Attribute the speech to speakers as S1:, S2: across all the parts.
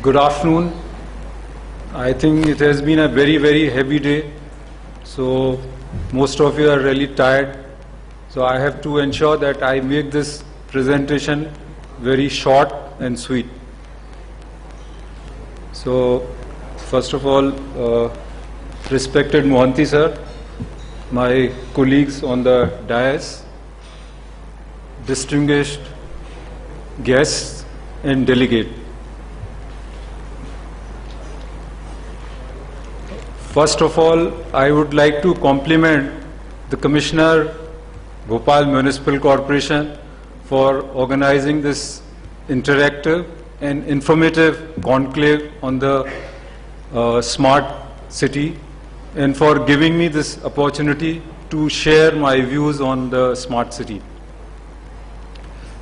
S1: Good afternoon. I think it has been a very, very heavy day. So most of you are really tired. So I have to ensure that I make this presentation very short and sweet. So first of all, respected Mohanty sir, my colleagues on the dais, distinguished guests and delegate. First of all, I would like to compliment the Commissioner, Bhopal Municipal Corporation, for organizing this interactive and informative conclave on the smart city, and for giving me this opportunity to share my views on the smart city.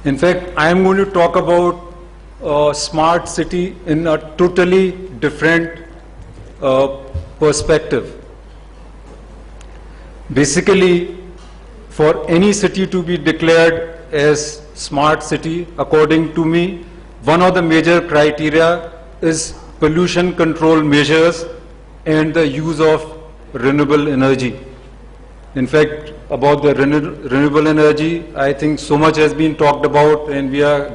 S1: In fact, I am going to talk about smart city in a totally different perspective. Basically, for any city to be declared as smart city, according to me, one of the major criteria is pollution control measures and the use of renewable energy. In fact, about the renewable energy, I think so much has been talked about, and we have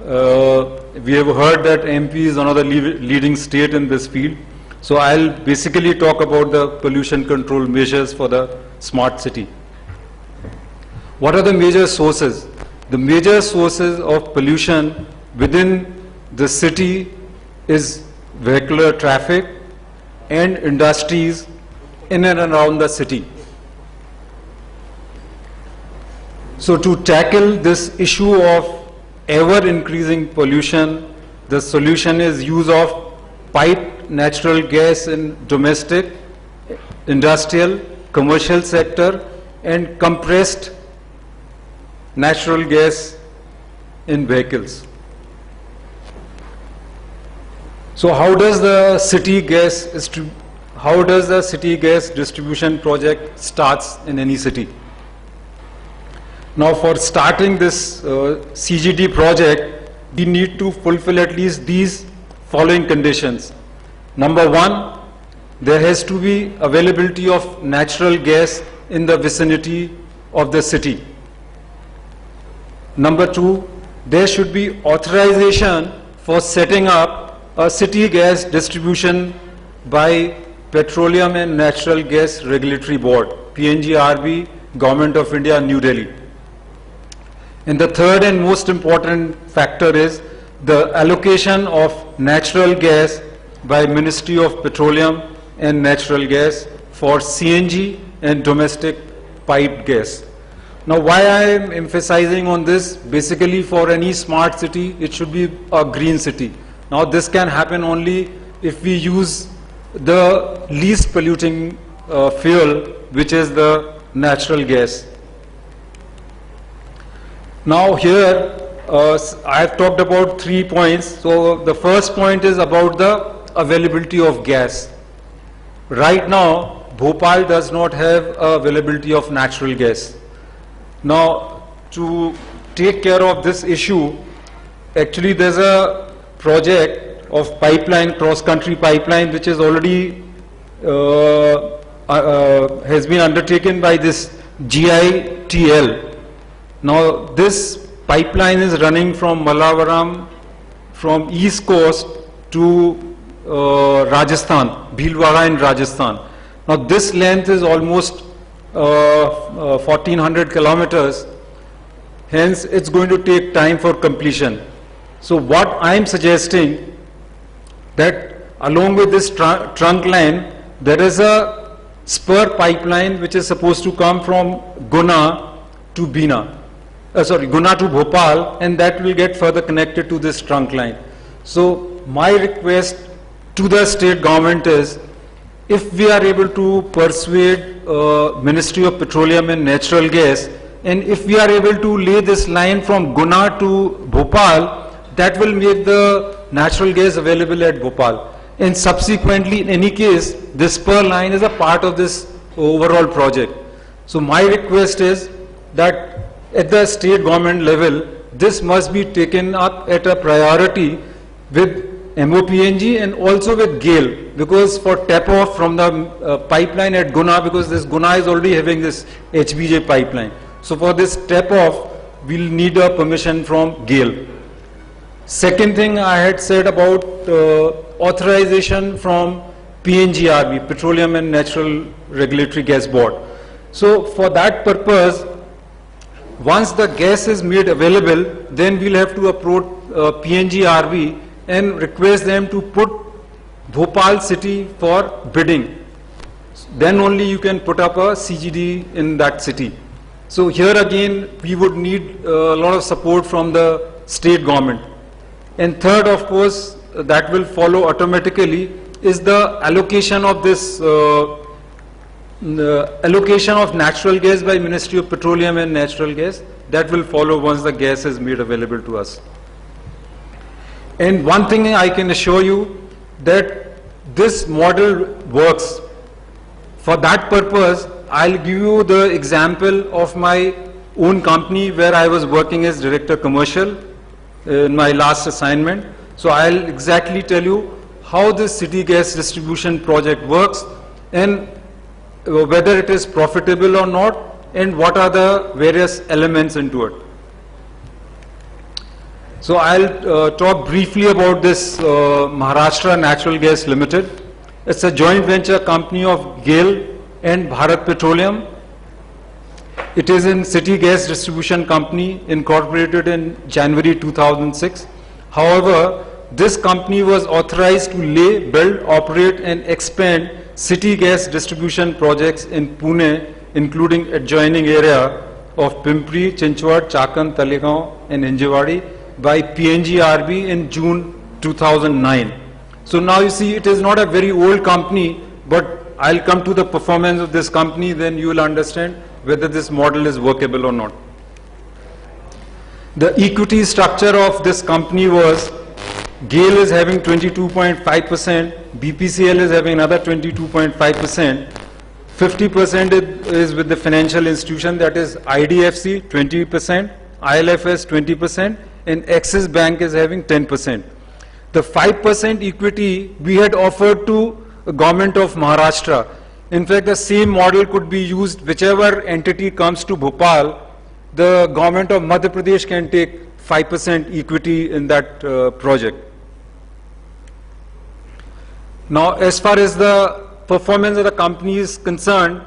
S1: heard that MP is another leading state in this field. So I'll basically talk about the pollution control measures for the smart city. What are the major sources? The major sources of pollution within the city is vehicular traffic and industries in and around the city. So to tackle this issue of ever increasing pollution, the solution is use of piped natural gas in domestic, industrial, commercial sector, and compressed natural gas in vehicles. So how does the city gas distribution project starts in any city? Now, for starting this CGD project, we need to fulfill at least these following conditions. Number one, there has to be availability of natural gas in the vicinity of the city. Number two, there should be authorization for setting up a city gas distribution by Petroleum and Natural Gas Regulatory Board, PNGRB, Government of India, New Delhi. And the third and most important factor is the allocation of natural gas by Ministry of Petroleum and Natural Gas for CNG and domestic piped gas. Now, why I am emphasizing on this? Basically, for any smart city, it should be a green city. Now, this can happen only if we use the least polluting fuel, which is the natural gas. Now, here I have talked about 3 points. So the first point is about the availability of gas. Right now, Bhopal does not have availability of natural gas. Now, to take care of this issue, actually there's a project of pipeline, cross-country pipeline, which is already has been undertaken by this GITL. Now, this pipeline is running from Mallavaram, from east coast to Rajasthan, Bhilwara in Rajasthan. Now, this length is almost 1400 kilometers. Hence, it's going to take time for completion. So, what I'm suggesting that along with this trunk line, there is a spur pipeline which is supposed to come from Guna to Guna to Bhopal, and that will get further connected to this trunk line. So my request to the state government is, if we are able to persuade Ministry of Petroleum and Natural Gas, and if we are able to lay this line from Guna to Bhopal, that will make the natural gas available at Bhopal. And subsequently, in any case, this spur line is a part of this overall project. So my request is that at the state government level, this must be taken up at a priority with MOPNG and also with GAIL, because for tap off from the pipeline at Guna, because this Guna is already having this HBJ pipeline. So for this tap off, we'll need a permission from GAIL. Second thing I had said about authorization from PNGRB, Petroleum and Natural Regulatory Gas Board. So for that purpose, once the gas is made available, then we'll have to approach PNGRB and request them to put Bhopal city for bidding. Then only you can put up a CGD in that city. So here again, we would need a lot of support from the state government. And third, of course, that will follow automatically is the allocation of this allocation of natural gas by Ministry of Petroleum and Natural Gas. That will follow once the gas is made available to us. And one thing I can assure you that this model works. For that purpose, I'll give you the example of my own company where I was working as Director Commercial in my last assignment. So I'll exactly tell you how this city gas distribution project works and whether it is profitable or not and what are the various elements into it. So I'll talk briefly about this Maharashtra Natural Gas Limited. It's a joint venture company of GAIL and Bharat Petroleum. It is in City Gas Distribution Company, incorporated in January 2006. However, this company was authorized to lay, build, operate and expand city gas distribution projects in Pune, including adjoining area of Pimpri, Chinchwad, Chakan, Talegaon and Hinjewadi by PNGRB in June 2009. So now you see it is not a very old company, but I'll come to the performance of this company, then you will understand whether this model is workable or not. The equity structure of this company was GAIL is having 22.5%, BPCL is having another 22.5%, 50% is with the financial institution, that is IDFC 20%, ILFS 20%, and Axis Bank is having 10%. The 5% equity we had offered to the government of Maharashtra. In fact, the same model could be used whichever entity comes to Bhopal. The government of Madhya Pradesh can take 5% equity in that project. Now, as far as the performance of the company is concerned,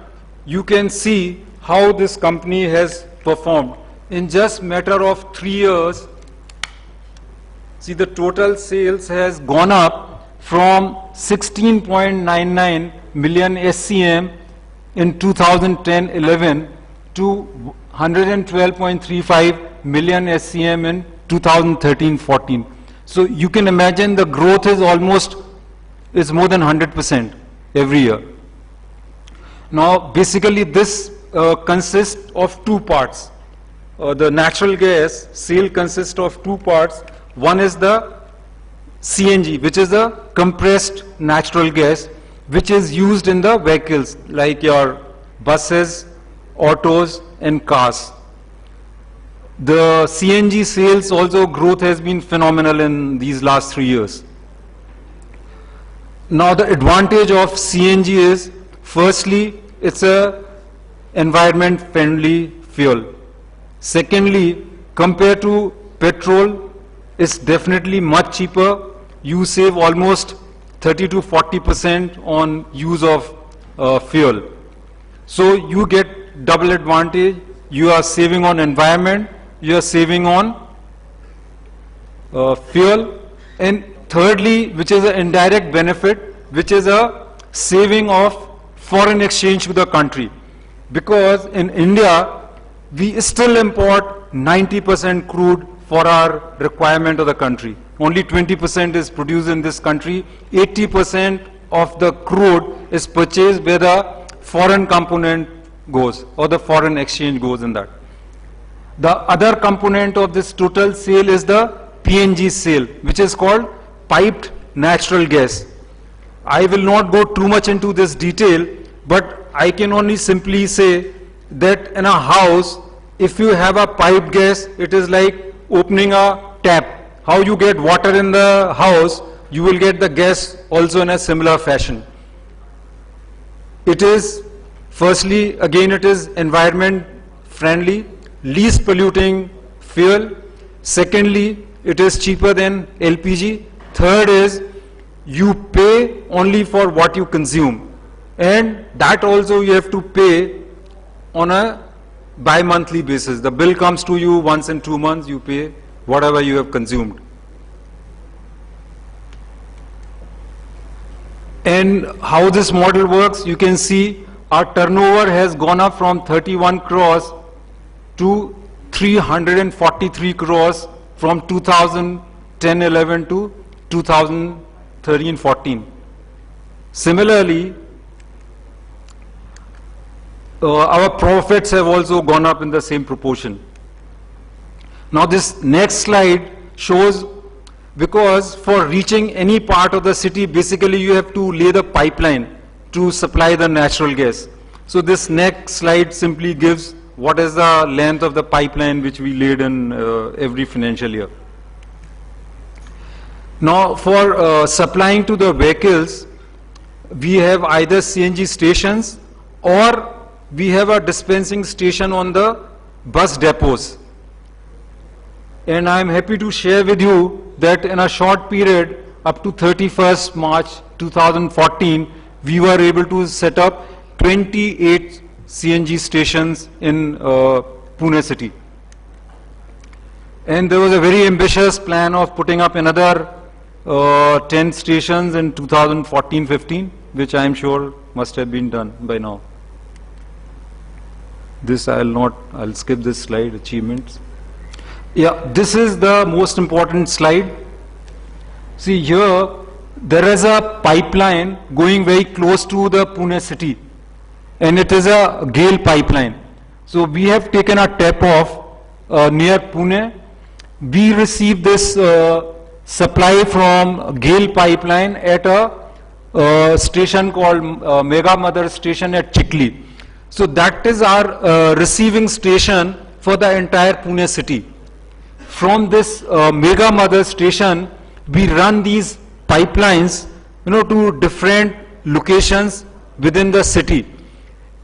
S1: you can see how this company has performed. In just matter of 3 years, see the total sales has gone up from 16.99 million SCM in 2010-11 to 112.35 million SCM in 2013-14. So you can imagine the growth is more than 100% every year. Now basically this consists of two parts. The natural gas sale consists of two parts. One is the CNG, which is the compressed natural gas, which is used in the vehicles like your buses, autos and cars. The CNG sales also growth has been phenomenal in these last 3 years. Now the advantage of CNG is, firstly, it's a environment friendly fuel. Secondly, compared to petrol, it's definitely much cheaper. You save almost 30 to 40% on use of fuel. So you get double advantage. You are saving on environment, you are saving on fuel, and thirdly, which is an indirect benefit, which is a saving of foreign exchange to the country. Because in India, we still import 90% crude for our requirement of the country. Only 20% is produced in this country. 80% of the crude is purchased where the foreign component goes, or the foreign exchange goes in that. The other component of this total sale is the PNG sale, which is called piped natural gas. I will not go too much into this detail, but I can only simply say that in a house, if you have a piped gas, it is like opening a tap. How you get water in the house, you will get the gas also in a similar fashion. It is, firstly, again it is environment friendly, least polluting fuel. Secondly, it is cheaper than LPG. Third is, you pay only for what you consume, and that also you have to pay on a bi-monthly basis. The bill comes to you once in 2 months, you pay whatever you have consumed. And how this model works, you can see our turnover has gone up from 31 crores to 343 crores from 2010-11 to 2013-14. Similarly, our profits have also gone up in the same proportion. Now this next slide shows, because for reaching any part of the city, basically you have to lay the pipeline to supply the natural gas. So this next slide simply gives what is the length of the pipeline which we laid in every financial year. Now for supplying to the vehicles, we have either CNG stations or we have a dispensing station on the bus depots. And I am happy to share with you that in a short period, up to 31st March 2014, we were able to set up 28 CNG stations in Pune city. And there was a very ambitious plan of putting up another 10 stations in 2014-15, which I am sure must have been done by now. This I'll skip this slide, achievements. Yeah, this is the most important slide. See here, there is a pipeline going very close to the Pune city, and it is a GAIL pipeline. So we have taken a tap off near Pune. We received this supply from GAIL pipeline at a station called Mega Mother station at Chikli. So that is our receiving station for the entire Pune city. From this Mega Mother station, we run these pipelines, to different locations within the city.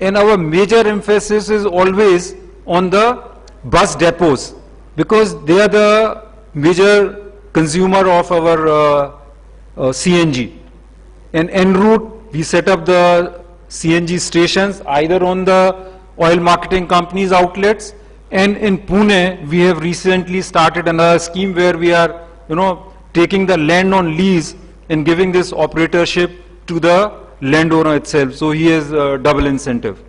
S1: And our major emphasis is always on the bus depots, because they are the major consumer of our CNG. And en route, we set up the CNG stations either on the oil marketing companies' outlets, and in Pune, we have recently started another scheme where we are, taking the land on lease and giving this operatorship to the landowner itself. So he has a double incentive.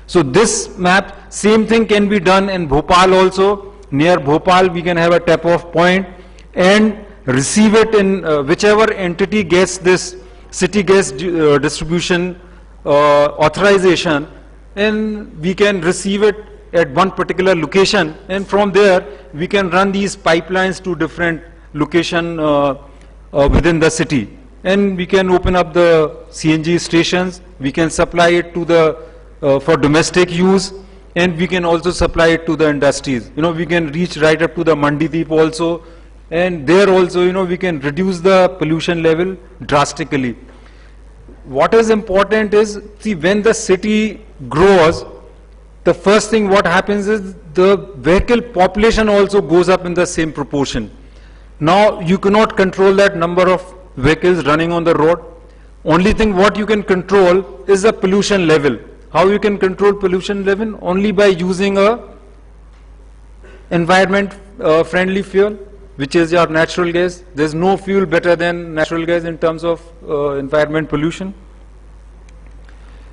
S1: So this map, same thing can be done in Bhopal also. Near Bhopal, we can have a tap-off point and receive it in whichever entity gets this city gas distribution authorization, and we can receive it at one particular location, and from there we can run these pipelines to different location within the city, and we can open up the CNG stations. We can supply it to the for domestic use, and we can also supply it to the industries. We can reach right up to the Mandi Deep also, and there also we can reduce the pollution level drastically. What is important is, see, when the city grows, the first thing what happens is the vehicle population also goes up in the same proportion. Now you cannot control that number of vehicles running on the road. Only thing what you can control is the pollution level. How you can control pollution level? Only by using a environment friendly fuel, which is your natural gas. There's no fuel better than natural gas in terms of environment pollution.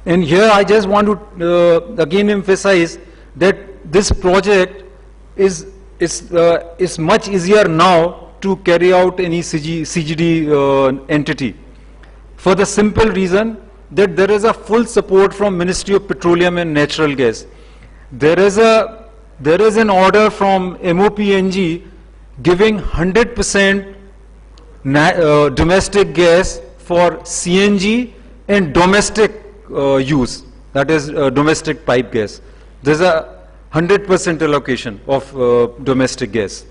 S1: And here I just want to again emphasize that this project is much easier now to carry out any CGD entity, for the simple reason that there is a full support from Ministry of Petroleum and Natural Gas. There is an order from MOPNG giving 100% domestic gas for CNG and domestic use, that is domestic pipe gas. There's a 100% allocation of domestic gas.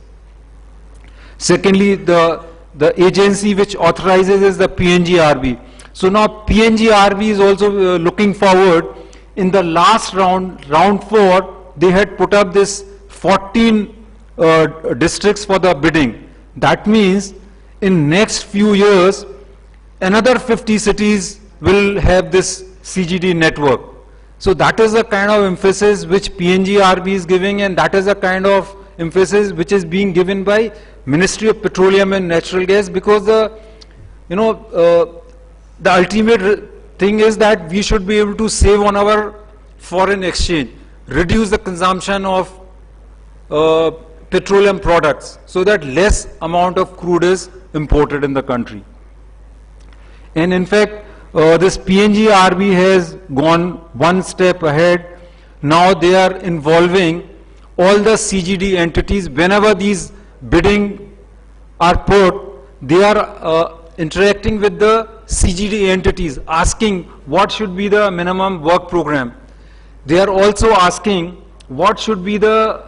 S1: Secondly, the agency which authorizes is the PNGRB. So now PNGRB is also looking forward. In the last round, round 4, they had put up this 14 districts for the bidding. That means in next few years, another 50 cities will have this CGD network. So that is the kind of emphasis which PNGRB is giving, and that is the kind of emphasis which is being given by Ministry of Petroleum and Natural Gas, because the ultimate thing is that we should be able to save on our foreign exchange, reduce the consumption of petroleum products, so that less amount of crude is imported in the country. And in fact, this PNGRB has gone one step ahead. Now they are involving all the CGD entities. Whenever these bidding are put, they are interacting with the CGD entities, asking what should be the minimum work program. They are also asking what should be the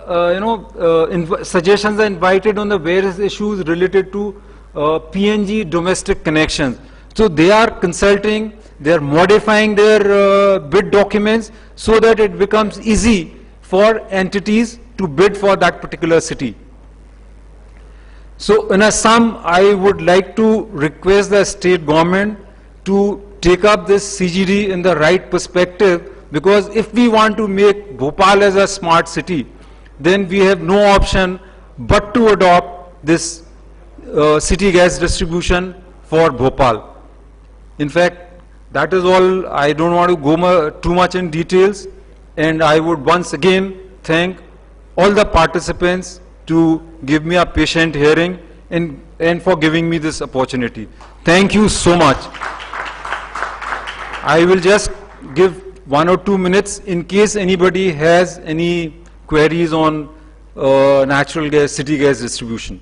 S1: suggestions are invited on the various issues related to PNG domestic connections. So they are consulting, they are modifying their bid documents so that it becomes easy for entities to bid for that particular city. So in a sum, I would like to request the state government to take up this CGD in the right perspective, because if we want to make Bhopal as a smart city, then we have no option but to adopt this city gas distribution for Bhopal. In fact, that is all. I don't want to go too much in details, and I would once again thank all the participants to give me a patient hearing and for giving me this opportunity. Thank you so much. I will just give 1 or 2 minutes in case anybody has any queries on natural gas, city gas distribution.